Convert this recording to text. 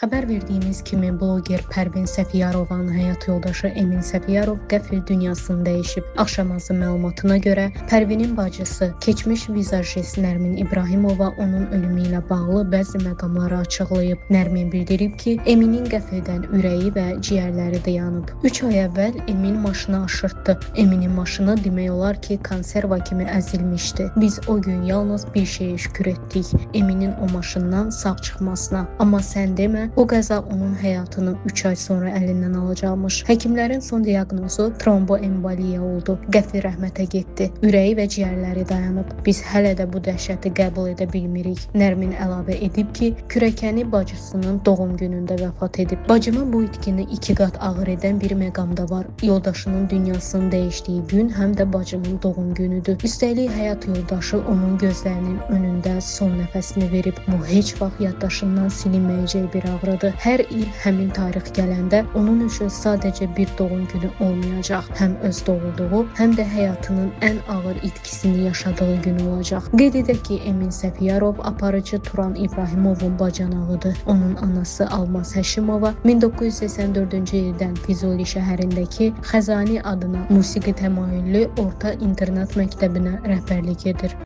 Xəbər verdiyimiz kimi bloger Pərvin Səfiyarovanın həyat yoldaşı Emin Səfiyarov qəfil dünyasını dəyişib. Axşamazı məlumatına görə Pərvinin bacısı, keçmiş vizajist Nərmin İbrahimova onun ölümü ilə bağlı bəzi məqamları açıqlayıb. Nərmin bildirib ki, Eminin qəfildən ürəyi və ciyərləri dayanıb. 3 ay əvvəl Emin maşını aşırtdı. Eminin maşını demək olar ki, konserva kimi əzilmişdi. Biz o gün yalnız bir şeyə şükür etdik. Eminin o maşından sağ çıxmasına. Amma sən demə, o qəza onun həyatını 3 ay sonra əlindən alacaqmış. Həkimlərin son diaqnozu tromboemboliya oldu. Qəfil rəhmətə getdi. Ürəyi və ciyərləri dayanıb. Biz hələ də bu dəhşəti qəbul edə bilmirik. Nərmin əlavə edib ki, kürəkəni bacısının doğum günündə vəfat edib. Bacıma bu itkini 2 qat ağır edən bir məqam da var. Yoldaşının dünyasını dəyişdiyi gün həm də bacımın doğum günüdür. Üstəlik həyat yoldaşı onun gözlərinin önündə son nəfəsini verib. Bu heç vaxt yaddaşından silinməyəcək bir ağrıdır. Hər il həmin tarix gələndə onun üçün sadəcə bir doğum günü olmayacaq. Həm öz doğulduğu, həm də həyatının ən ağır itkisini yaşadığı gün olacaq. Qeyd edək ki, Emin Səfiyarov aparıcı Turan İbrahimovun bacanağıdır. Onun anası Almaz Həşimova 1984-cü ildən Füzuli şəhərindəki Xəzani adına musiqi təmayüllü orta internat məktəbinə rəhbərlik edir.